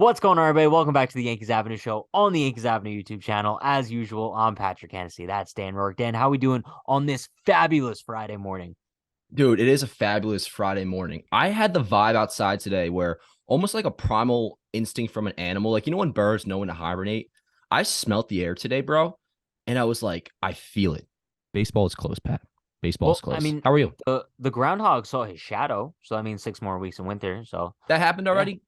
What's going on, everybody? Welcome back to the Yankees Avenue Show on the Yankees Avenue YouTube channel. As usual, I'm Patrick Hennessy. That's Dan Rourke. Dan, how we doing on this fabulous Friday morning? Dude, it is a fabulous Friday morning. I had the vibe outside today where almost like a primal instinct from an animal, like when birds know when to hibernate. I smelt the air today, bro, and I was like, I feel it. Baseball is close, Pat. Baseball is Well, I close. mean, How are you? the groundhog saw his shadow, so that means 6 more weeks in winter. So, That happened yeah, already?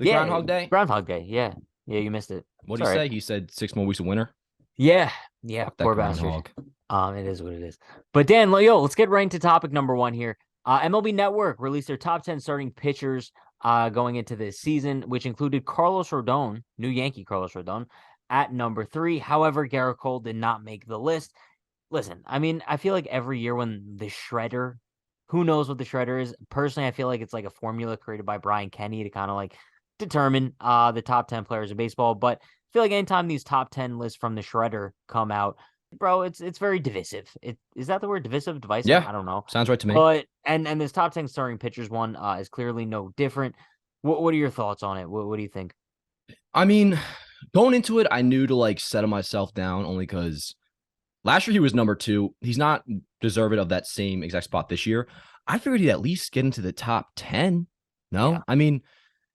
The yeah, Groundhog Day? Groundhog Day. Yeah, yeah, you missed it. What It's did he all right. say? He said 6 more weeks of winter. Yeah, yeah, Fuck that poor bastard. groundhog. It is what it is. But Dan, let's get right into topic number one here. MLB Network released their top 10 starting pitchers going into this season, which included Carlos Rodon, new Yankee Carlos Rodon, at number 3. However, Gerrit Cole did not make the list. Listen, I mean, I feel like every year when the shredder, who knows what the shredder is? Personally, I feel like it's like a formula created by Brian Kenny to kind of like determine the top 10 players in baseball. But I feel like anytime these top 10 lists from the shredder come out, bro, it's very divisive. Is that the word divisive, divisive? Yeah, I don't know. sounds right to me. But and this top 10 starting pitchers one is clearly no different. What are your thoughts on it? What do you think? I mean, going into it, I knew to like settle myself down only because last year he was number 2. He's not deserving of that same exact spot this year. I figured he'd at least get into the top 10. Yeah. No, I mean,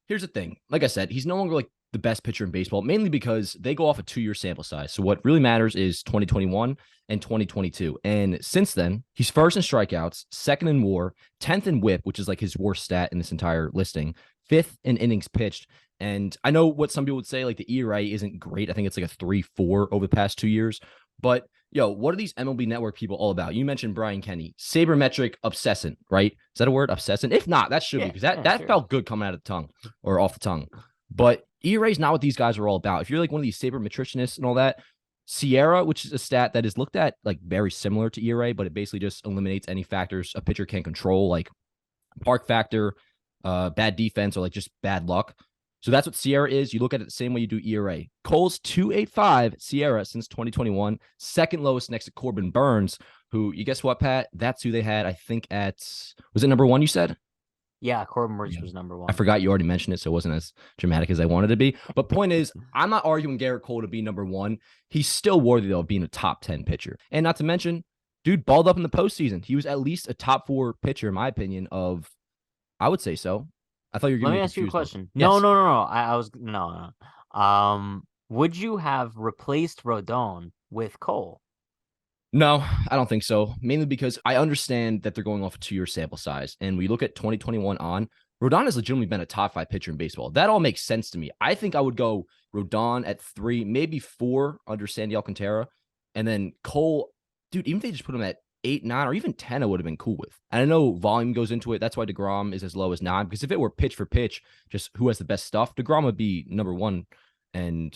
here's the thing. Like I said, he's no longer like the best pitcher in baseball, mainly because they go off a 2-year sample size. So what really matters is 2021 and 2022. And since then, he's first in strikeouts, second in WAR, 10th in WHIP, which is like his worst stat in this entire listing, 5th in innings pitched. And I know what some people would say, like the ERA isn't great. I think it's like a 3.4 over the past 2 years. But what are these MLB Network people all about? You mentioned Brian Kenny, sabermetric obsessant, right? Is that a word? Obsessant? If not, that should be Yeah, because that yeah, that sure. felt good coming out of the tongue or off the tongue. But ERA is not what these guys are all about. If you're like one of these sabermetricianists and all that, Sierra, which is a stat that is looked at like very similar to ERA, but it basically just eliminates any factors a pitcher can control, like park factor, bad defense, or like just bad luck. So that's what Sierra is. You look at it the same way you do ERA. Cole's 2.85 Sierra since 2021, second lowest next to Corbin Burns, who you guess what, Pat? That's who they had, I think, at was it number 1, you said? Yeah, Corbin Burns Yeah. was number I one. forgot you already mentioned it, so it wasn't as dramatic as I wanted to be. But point is, I'm not arguing Gerrit Cole to be number 1. He's still worthy, though, of being a top 10 pitcher. And not to mention, dude balled up in the postseason. He was at least a top 4 pitcher, in my opinion, I would say so. I thought you were Let giving me me ask you a confused look. question. No, Yes. no, no, no. I was no, no. Would you have replaced Rodon with Cole? No, I don't think so. Mainly because I understand that they're going off a 2-year sample size. And we look at 2021 on, Rodon has legitimately been a top 5 pitcher in baseball. That all makes sense to me. I think I would go Rodon at 3, maybe 4 under Sandy Alcantara. And then Cole, dude, even if they just put him at 8, 9, or even 10, I would have been cool with. And I know volume goes into it. That's why DeGrom is as low as 9. Because if it were pitch for pitch, just who has the best stuff, DeGrom would be number 1. And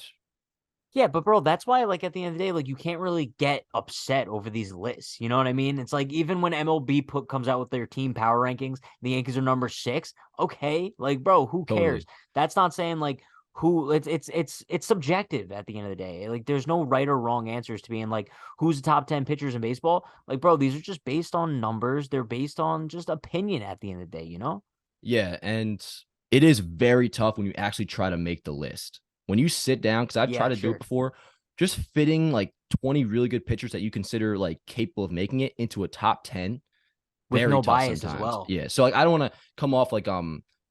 Yeah, but bro, that's why, like, at the end of the day, like, you can't really get upset over these lists. You know what I mean? It's like even when MLB comes out with their team power rankings, the Yankees are number 6. Okay, like, bro, who cares? totally. That's not saying like who. It's subjective at the end of the day. Like, there's no right or wrong answers to being like who's the top 10 pitchers in baseball. Like, bro, these are just based on numbers. They're based on just opinion at the end of the day. You know? Yeah, and it is very tough when you actually try to make the list. When you sit down, because I've tried Yeah, to do it sure. before, just fitting like 20 really good pitchers that you consider like capable of making it into a top 10, With very no tough bias as sometimes. well. Yeah. So like I don't want to come off like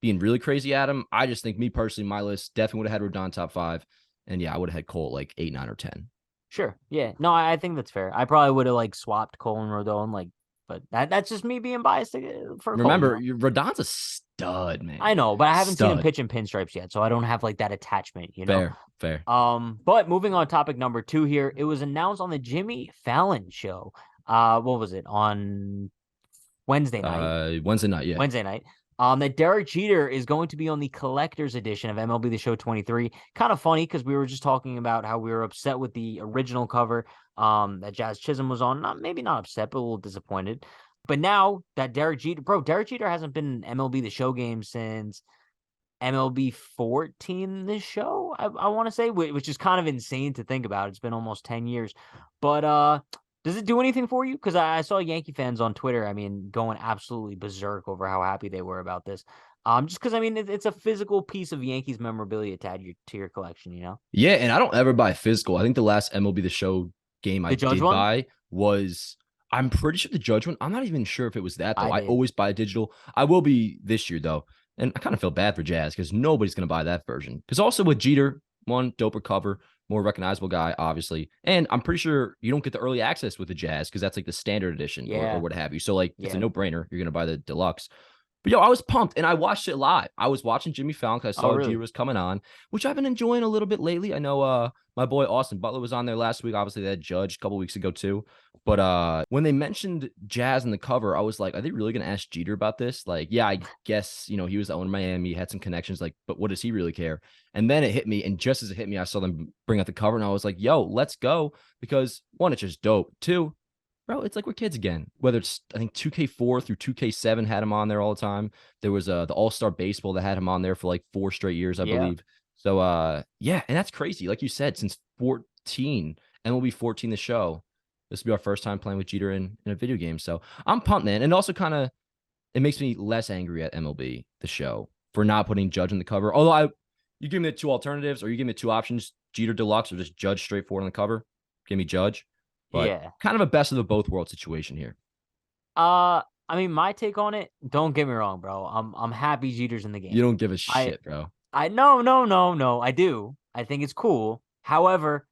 being really crazy at him. I just think me personally, my list definitely would have had Rodon top 5. And yeah, I would have had Cole like 8, 9, or 10. Sure. Yeah. No, I think that's fair. I probably would have like swapped Cole and Rodon, like, but that's just me being biased for Cole, you Remember, know. Rodon's a stud, I man. know, but I haven't seen him Stud. pitch in pinstripes yet, so I don't have like that attachment, you know. Fair, fair. But moving on, topic number 2 here. It was announced on the Jimmy Fallon show. What was it on Wednesday night? Wednesday night, yeah. Wednesday night. That Derek Jeter is going to be on the collector's edition of MLB The Show 23. Kind of funny because we were just talking about how we were upset with the original cover that Jazz Chisholm was on. Maybe not upset, but a little disappointed. But now that Derek Jeter hasn't been in MLB The Show game since MLB 14 this show, I want to say, which is kind of insane to think about. It's been almost 10 years. But does it do anything for you? Because I saw Yankee fans on Twitter, I mean, going absolutely berserk over how happy they were about this. Just because I mean it's a physical piece of Yankees memorabilia to add to your collection. You know, Yeah, and I don't ever buy physical. I think the last MLB The Show game I the Judge did one, buy was, I'm pretty sure the Judge one. I'm not even sure if it was that though. I I did. always buy digital. I will be this year though, and I kind of feel bad for Jazz because nobody's gonna buy that version. Because also with Jeter, one doper cover, more recognizable guy, obviously, and I'm pretty sure you don't get the early access with the Jazz because that's like the standard edition or Yeah, what have you. So like it's a yeah. no brainer. You're gonna buy the deluxe. But yo, I was pumped and I watched it live. I was watching Jimmy Fallon because I Oh, saw Jeter really? was coming on, which I've been enjoying a little bit lately. I know my boy Austin Butler was on there last week. Obviously, that Judge a couple weeks ago too. But when they mentioned Jazz in the cover, I was like, are they really gonna ask Jeter about this? Like, yeah, I guess he was the owner of Miami, had some connections, like, but what does he really care? And then it hit me, and just as it hit me, I saw them bring out the cover, and I was like, yo, let's go. Because one, it's just dope. Two, bro, it's like we're kids again. Whether it's I think 2K4 through 2K7 had him on there all the time. There was the All-Star Baseball that had him on there for like 4 straight years, I Yeah. believe. So yeah, and that's crazy. Like you said, since 14, MLB 14 the show. This will be our first time playing with Jeter in a video game. So I'm pumped, man. And also kind of it makes me less angry at MLB the show for not putting Judge on the cover. Although you give me the two alternatives, or you give me the two options, Jeter Deluxe or just Judge straightforward on the cover. Give me Judge. But Yeah. kind of a best of the both worlds situation here. I mean, my take on it, don't get me wrong, bro. I'm happy Jeter's in the You game. don't give a I shit, bro. I no, no, no, no. I do. I think it's cool. However,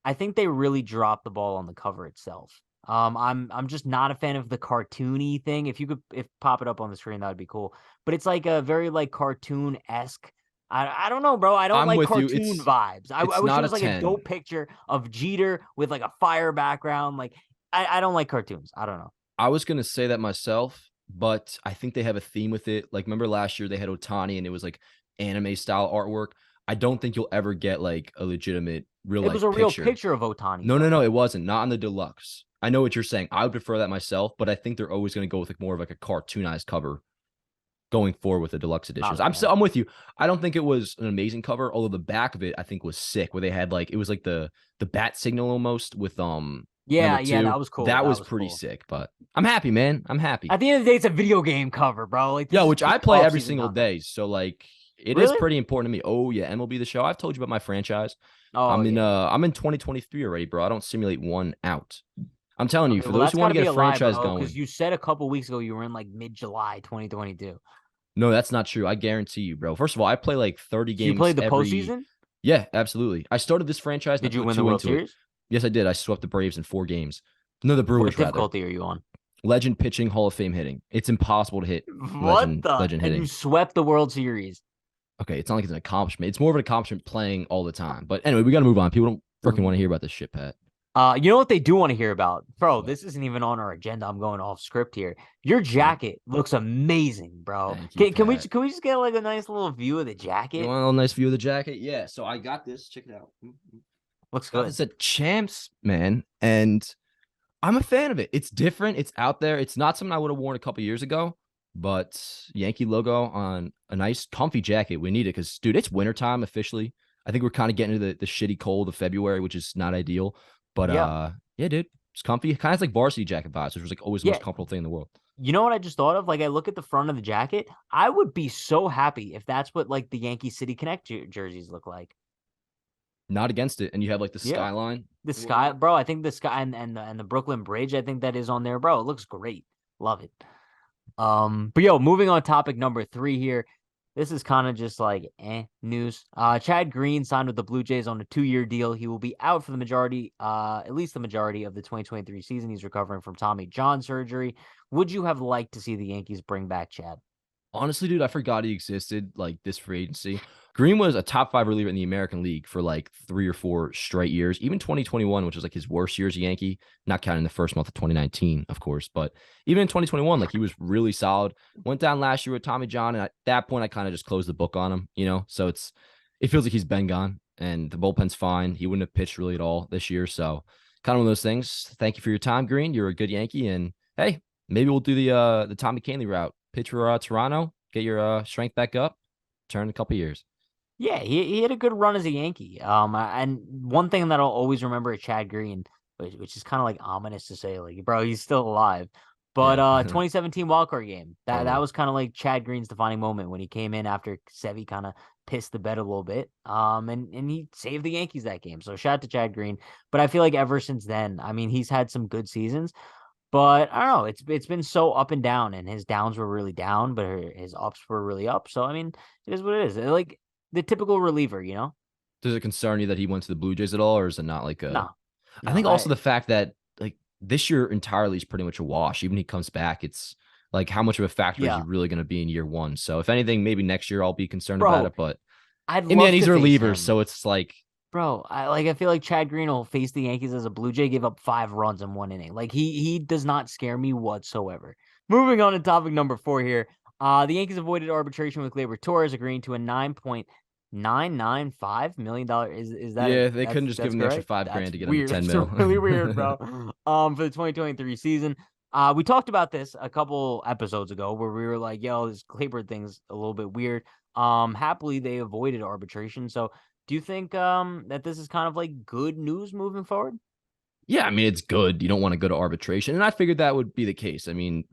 I think they really dropped the ball on the cover itself. I'm just not a fan of the cartoony thing. If you could pop it up on the screen, that would be cool. But it's like a very like cartoon-esque. I don't know, bro. I don't I'm like with you. cartoon vibes. I It's wish it not a was like a 10. dope picture of Jeter with like a fire background. Like I don't like cartoons. I don't know. I was gonna say that myself, but I think they have a theme with it. Like, remember last year they had Otani and it was like anime style artwork. I don't think you'll ever get like a legitimate real It was life a real picture. picture of Otani, No, no, though. no, it wasn't. Not on the deluxe. I know what you're saying. I would prefer that myself, but I think they're always going to go with like more of like a cartoonized cover going forward with the deluxe Not editions. a fan. I'm with you. I don't think it was an amazing cover, although the back of it I think was sick, where they had like it was like the bat signal almost with number Yeah, yeah, two. that was cool. That That was was pretty cool. sick, but I'm happy, man. I'm happy. At the end of the day, it's a video game cover, bro. Like Yeah, this is which I peak play every off-season single content. day. So like it is Really? pretty important to me. Oh yeah, MLB the show. I've told you about my franchise. Oh yeah. I'm in 2023 already, bro. I don't simulate one out. I'm telling you, Okay, for well those that's who got want to to get be a a lie, franchise bro. Because going, you said a couple weeks ago you were in like mid-July 2022. no, that's not true. I guarantee you, bro. First of all, I play like 30 So you games played the every. postseason? Yeah, absolutely. I started this franchise and I Did you put win the two World into it. Series? Yes, I did. I swept the Braves in 4 games. No, the What Brewers rather. difficulty are you on? Legend pitching, Hall of Fame hitting. It's impossible to hit What the? legend And you hitting. swept the World Series. Okay, it's not like it's an accomplishment. It's more of an accomplishment playing all the time. But anyway, we got to move on. People don't freaking want to hear about this shit, Pat. You know what they do want to hear about, bro? What? This isn't even on our agenda. I'm going off script here. Your What? jacket looks amazing, bro. Thank you, Can we Pat. can we just get like a nice little view of the You jacket? want a little nice view of the jacket? Yeah. So I got this. Check it out. Looks Got good. this at Champs, man, and I'm a fan of it. It's different. It's out there. It's not something I would have worn a couple years ago, but Yankee logo on a nice, comfy jacket. We need it because, dude, it's wintertime officially. I think we're kind of getting into the shitty cold of February, which is not ideal. But Yeah, yeah, dude, it's comfy. Kind of like varsity jacket vibes, which was like always the yeah. most comfortable thing in the world. You know what I just thought of? Like I look at the front of the jacket. I would be so happy if that's what like the Yankee City Connect jerseys look like. Not against it, and you have like the Yeah, skyline. the sky, bro. I think the sky and the Brooklyn Bridge. I think that is on there, bro. It looks great. Love it. But yo, moving on topic number 3 here. This is kind of just like news. Chad Green signed with the Blue Jays on a 2-year deal. He will be out for the majority, at least the majority of the 2023 season. He's recovering from Tommy John surgery. Would you have liked to see the Yankees bring back Chad? Honestly, dude, I forgot he existed like this free agency. Green was a top 5 reliever in the American League for like 3 or 4 straight years, even 2021, which was like his worst year as a Yankee, not counting the first month of 2019, of course. But even in 2021, like he was really solid. Went down last year with Tommy John, and at that point, I kind of just closed the book on him. So it feels like he's been gone, and the bullpen's fine. He wouldn't have pitched really at all this year, so kind of one of those things. Thank you for your time, Green. You're a good Yankee, and hey, maybe we'll do the Tommy Kahnle route. Pitch for Toronto, get your strength back up, turn in a couple years. Yeah, he had a good run as a Yankee. And one thing that I'll always remember at Chad Green, which is kind of like ominous to say, like, bro, he's still alive. But Yeah. 2017 wildcard game, that Totally. was kind of like Chad Green's defining moment when he came in after Sevy kind of pissed the bed a little bit. And he saved the Yankees that game. So shout out to Chad Green. But I feel like ever since then, I mean, he's had some good seasons. But I don't know. It's been so up and down, and his downs were really down, but his ups were really up. So I mean, it is what it is. Like the typical reliever, you know? Does it concern you that he went to the Blue Jays at all, or is it not like a? No, I no. think also the fact that like this year entirely is pretty much a wash. Even when he comes back, it's like how much of a factor is he Yeah, really going to be in year one? So if anything, maybe next year I'll be concerned about bro. it. But I'd in the end, love he's to a face reliever, him. so it's like Bro, I feel like Chad Green will face the Yankees as a Blue Jay, give up 5 runs in 1 inning. Like he does not scare me whatsoever. Moving on to topic number 4 here. The Yankees avoided arbitration with Gleyber Torres, agreeing to a $9.995 million. Is that yeah, they couldn't just give that's him the extra correct? 5 grand That's to get him to weird. 10 That's mil. really weird, bro. For the 2023 season. We talked about this a couple episodes ago where we were like, yo, this Gleyber thing's a little bit weird. Happily they avoided arbitration. So do you think that this is kind of like good news moving forward? Yeah, I mean it's good. You don't want to go to arbitration, and I figured that would be the case. I mean,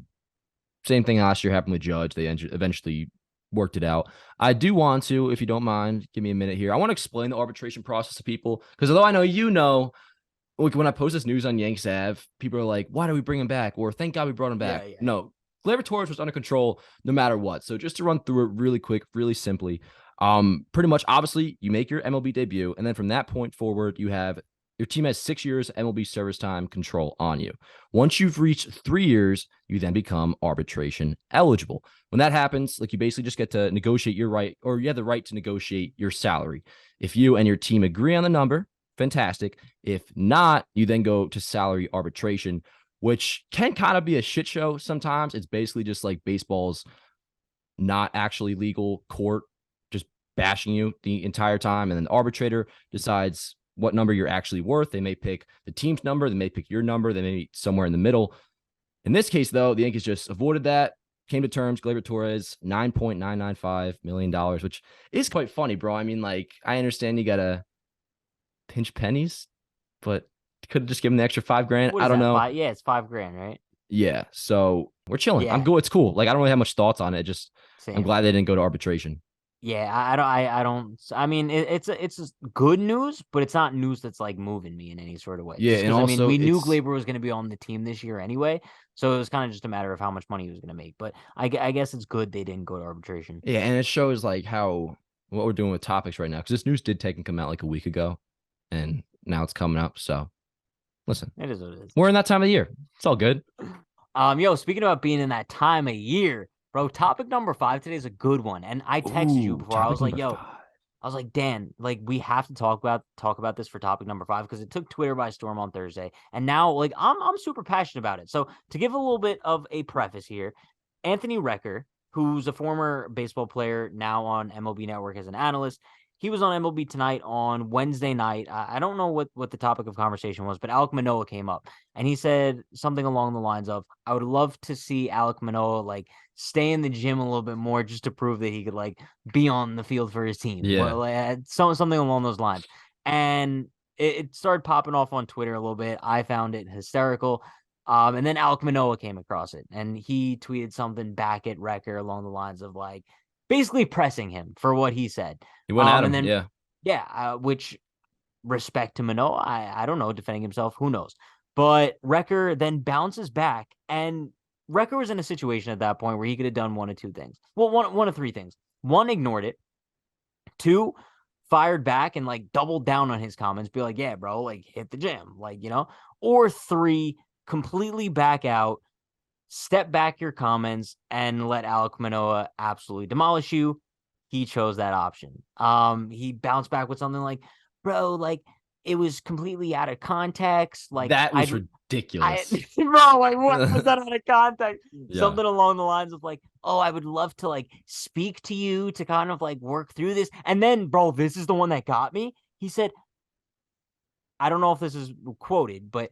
same thing last year happened with Judge. They eventually worked it out. I do want to, if you don't mind, give me a minute here. I want to explain the arbitration process to people because although I know like when I post this news on Yanks Ave, people are like, "Why do we bring him back?" Or "Thank God we brought him Yeah, back." yeah. No, Gleyber Torres was under control no matter what. So just to run through it really quick, really simply, pretty much, obviously, you make your MLB debut, and then from that point forward, your team has 6 years MLB service time control on you. Once you've reached 3 years, you then become arbitration eligible. When that happens, like you basically just get to negotiate your right, or you have the right to negotiate your salary. If you and your team agree on the number, fantastic. If not, you then go to salary arbitration, which can kind of be a shit show sometimes. It's basically just like baseball's not actually legal court, just bashing you the entire time. And then the arbitrator decides what number you're actually worth. They may pick the team's number, they may pick your number, they may be somewhere in the middle. In this case, though, the Yankees just avoided that, came to terms. Gleyber Torres, $9.995 million, which is quite funny, bro. I mean, like, I understand you got to pinch pennies, but could have just given the extra 5 grand. What I is don't that? know. Yeah, it's 5 grand, right? Yeah. So we're chilling. I'm Yeah, good. It's cool. Like, I don't really have much thoughts on it. Just, I'm same. glad they didn't go to arbitration. Yeah, I don't. I mean, it's just good news, but it's not news that's like moving me in any sort of way. Yeah. Just And because I mean, also, we knew it's, Glaber was going to be on the team this year anyway, so it was kind of just a matter of how much money he was going to make. But I guess it's good they didn't go to arbitration. yeah. And it shows like how what we're doing with topics right now. Cause this news did take and come out like a week ago and now it's coming up. So listen, It is what it is. we're in that time of the year. It's all good. Yo, speaking about being in that time of year, bro, topic number 5 today is a good one. And I texted you Ooh, before. I topic was like, number yo, 5. I was like, Dan, like we have to talk about this for topic number 5 because it took Twitter by storm on Thursday. And now like I'm super passionate about it. So to give a little bit of a preface here, Anthony Recker, who's a former baseball player now on MLB Network as an analyst, he was on MLB Tonight on Wednesday night. I don't know what the topic of conversation was, but Alek Manoah came up and he said something along the lines of, I would love to see Alek Manoah like stay in the gym a little bit more just to prove that he could like be on the field for his team. Yeah. Well, something along those lines. And it started popping off on Twitter a little bit. I found it hysterical. And then Alek Manoah came across it and he tweeted something back at Recker along the lines of like basically pressing him for what he said. He went at And him. then, Yeah. yeah, which respect to Manoah, I don't know, defending himself, who knows. But Recker then bounces back, and Recker was in a situation at that point where he could have done one of two things. Well, one of three things. One, ignored it. Two, fired back and like doubled down on his comments, be like, yeah, bro, like hit the gym, like, you know. Or three, completely back out, step back your comments, and let Alek Manoah absolutely demolish you. He chose that option. He bounced back with something like, bro, like it was completely out of context. Like That was I ridiculous. bro, like what was that out of context? Yeah. Something along the lines of like, oh, I would love to like speak to you to kind of like work through this. And then, bro, this is the one that got me. He said, I don't know if this is quoted, but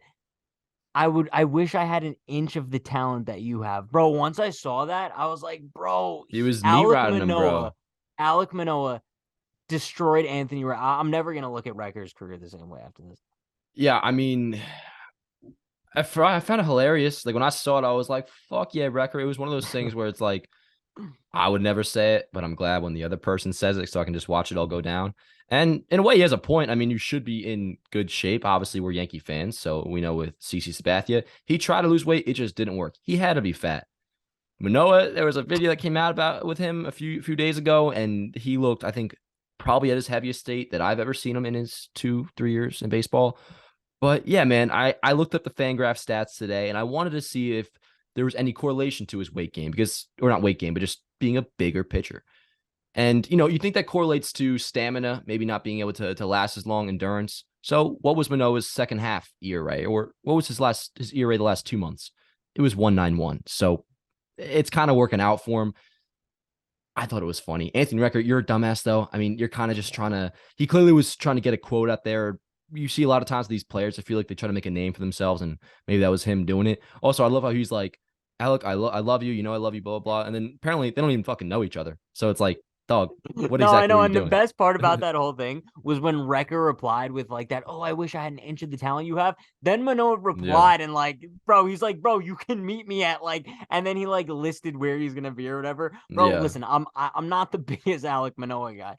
I wish I had an inch of the talent that you have. Bro, once I saw that, I was like, bro, He was meat Alek riding him, bro. Manoah, Alek Manoah destroyed Anthony. I'm never gonna look at Recker's career the same way after this. Yeah, I mean, I found it hilarious. Like when I saw it, I was like, "Fuck yeah, record!" It was one of those things where it's like, I would never say it, but I'm glad when the other person says it, so I can just watch it all go down. And in a way, he has a point. I mean, you should be in good shape. Obviously, we're Yankee fans, so we know with CC Sabathia, he tried to lose weight, it just didn't work. He had to be fat. Manoah, there was a video that came out about with him a few days ago, and he looked, I think, probably at his heaviest state that I've ever seen him in his 2-3 years in baseball. But yeah, man, I looked up the Fangraph stats today, and I wanted to see if there was any correlation to his weight gain because, or not weight gain, but just being a bigger pitcher. And you think that correlates to stamina, maybe not being able to last as long, endurance. So, what was Manoah's second half ERA, or what was his ERA the last 2 months? It was 1.91. So, it's kind of working out for him. I thought it was funny. Anthony Recker, you're a dumbass, though. I mean, you're kind of just trying to. He clearly was trying to get a quote out there. You see a lot of times these players, I feel like they try to make a name for themselves, and maybe that was him doing it. Also, I love how he's like, Alek, I love you. I love you, blah, blah, blah. And then apparently they don't even fucking know each other. So it's like, dog, what No, I exactly know. were you And the doing? best part about that whole thing was when Wrecker replied with like that, "Oh, I wish I had an inch of the talent you have." Then Manoah Yeah. replied and like, bro, he's like, "Bro, you can meet me at like," and then he like listed where he's gonna be or whatever. Bro, Yeah. listen, I'm not the biggest Alek Manoah guy,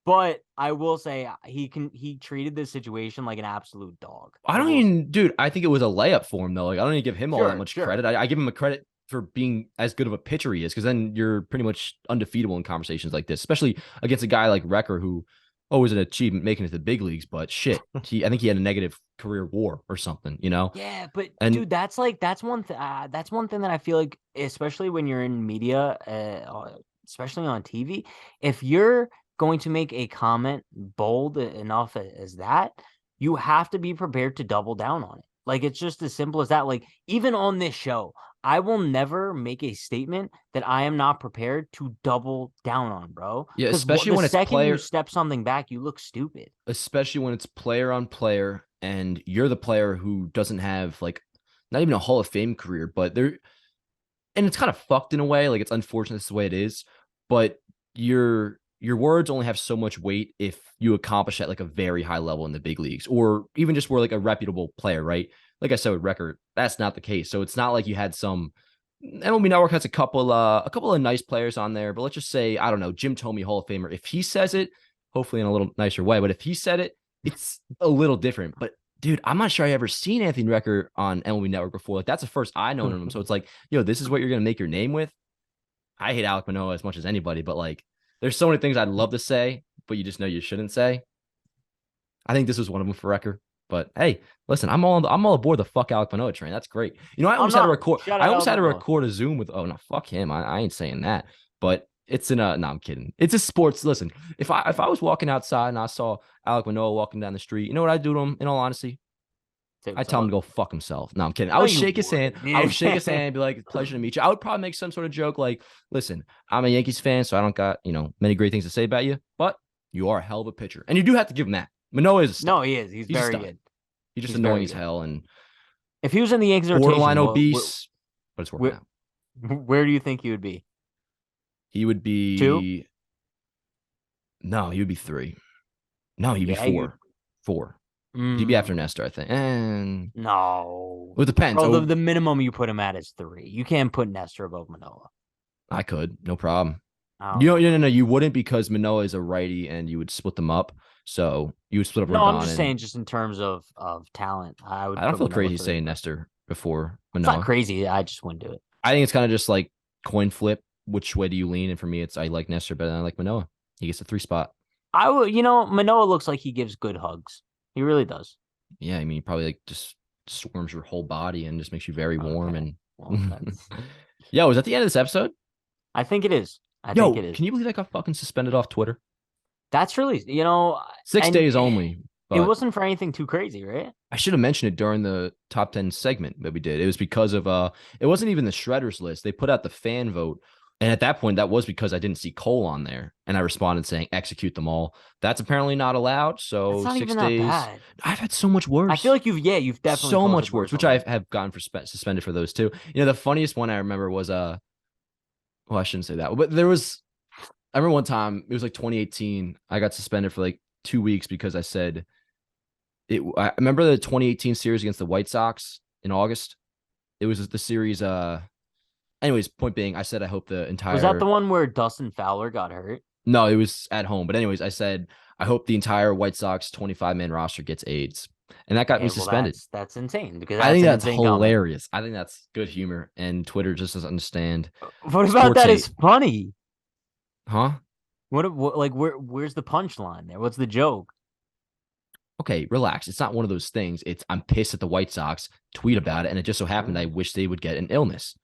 but I will say he treated this situation like an absolute dog. I I don't will say, even, dude, I think it was a layup for him, though. Like, I don't even give him all that sure, much sure. credit. I give him a credit for being as good of a pitcher he is, because then you're pretty much undefeatable in conversations like this, especially against a guy like Wrecker, who always an achievement making it to the big leagues. But shit, I think he had a negative career WAR or something. Yeah, but And dude, that's that's one thing that I feel like, especially when you're in media, especially on TV, if you're going to make a comment bold enough as that, you have to be prepared to double down on it. Like it's just as simple as that. Like even on this show, I will never make a statement that I am not prepared to double down on, bro. yeah, Because especially the when it's second you player, step something back, you look stupid. especially when it's player on player, and you're the player who doesn't have like not even a Hall of Fame career, but there, and it's kind of fucked in a way. Like it's unfortunate this is the way it is, but your words only have so much weight if you accomplish at like a very high level in the big leagues, or even just were like a reputable player, right? Like I said with Record, that's not the case. So it's not like you had some. MLB Network has a couple of nice players on there, but let's just say I don't know, Jim Thome, Hall of Famer. If he says it, hopefully in a little nicer way, but if he said it, it's a little different. But dude, I'm not sure I ever seen Anthony Recker on MLB Network before. Like that's the first I known of him. So it's like, this is what you're gonna make your name with. I hate Alek Manoah as much as anybody, but like, there's so many things I'd love to say, but you just know you shouldn't say. I think this was one of them for Recker. But hey, listen, I'm all aboard the fuck Alek Manoah train. That's great. I I'm almost had to not. record. Shout I out almost Alek had to Manoah. record a Zoom with. Oh no, fuck him. I ain't saying that. But it's in a. No, I'm kidding. It's a sports. Listen, if I was walking outside and I saw Alek Manoah walking down the street, you know what I'd do to him? In all honesty, Say I what's tell him up. to go fuck himself. No, I'm kidding. I No, would you shake his hand. wouldn't. I would shake his hand and be like, pleasure to meet you. I would probably make some sort of joke like, listen, I'm a Yankees fan, so I don't got, many great things to say about you, but you are a hell of a pitcher. And you do have to give him that. Manoah is a No, stud. he is. He's He's a very stud. good. He's just He's annoying very as good. hell and If he was in the Yankees borderline rotation, obese, but it's working where, out. where do you think he would be? He would Two? be, no, he would be 3. No, he'd be Yeah, you. 4. 4. He'd be after Mm, Nestor, I think. And no. well, it depends. Bro, Oh, the minimum you put him at is 3. You can't put Nestor above Manoah. I could, no problem. I don't know. No, you wouldn't because Manoah is a righty and you would split them up. So you would split up No, I'm Rodon just and saying, just in terms of talent, I I would don't put feel Manoah crazy 3, saying bro. Nestor before It's not Manoah. crazy. I just wouldn't do it. I think it's kind of just like coin flip. Which way do you lean? And for me, it's I like Nestor better than I like Manoah. He gets a 3 spot. I would, Manoah looks like he gives good hugs. He really does. Yeah, I mean, he probably like just swarms your whole body and just makes you very warm. Okay. And Well, that's. yo, was that the end of this episode? I think it is. I think Yo, it is. can you believe I got fucking suspended off Twitter? That's really, 6 days and only. it But wasn't for anything too crazy, right? I should have mentioned it during the top 10 segment that we did. It was because of it wasn't even the shredders list. They put out the fan vote. And at that point, that was because I didn't see Cole on there. And I responded saying, execute them all. That's apparently not allowed. That's So not six even that days. bad. I've had so much worse. I feel like you've definitely So posted much worse, worse which on I that. have gotten for suspended for those too. The funniest one I remember was well, I shouldn't say that, but I remember one time it was like 2018. I got suspended for like 2 weeks because I said I remember the 2018 series against the White Sox. in August. It was the series. Anyways, point being, I said I hope the entire. Was that the one where Dustin Fowler got hurt? No, it was at home. But anyways, I said I hope the entire White Sox 25-man roster gets AIDS, and that got me suspended. That's insane because I think that's hilarious. I think that's good humor, and Twitter just doesn't understand. What about that is funny? Huh? Where's the punchline there? What's the joke? Okay, relax. It's not one of those things. It's I'm pissed at the White Sox, tweet about it, and it just so happened I wish they would get an illness.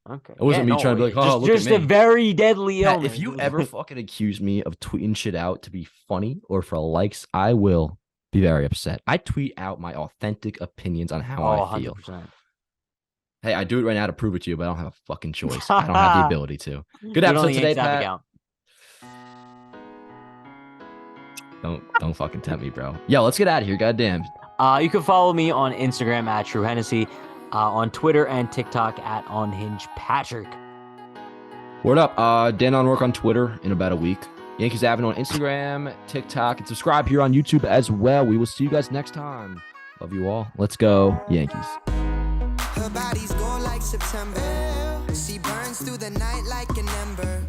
Okay. It wasn't me trying to be like, oh, look just at me. a very deadly illness. If you ever fucking accuse me of tweeting shit out to be funny or for likes, I will be very upset. I tweet out my authentic opinions on how I feel. 100%. Hey, I do it right now to prove it to you, but I don't have a fucking choice. I don't have the ability to. Good episode today, Pat. Don't fucking tempt me, bro. Yo, let's get out of here. Goddamn. You can follow me on Instagram at True Hennessy, on Twitter and TikTok at OnHingePatrick. Word up. Dan on Rourke on Twitter in about a week. Yankees Avenue on Instagram, TikTok, and subscribe here on YouTube as well. We will see you guys next time. Love you all. Let's go, Yankees. Her body's going like September. She burns through the night like an ember.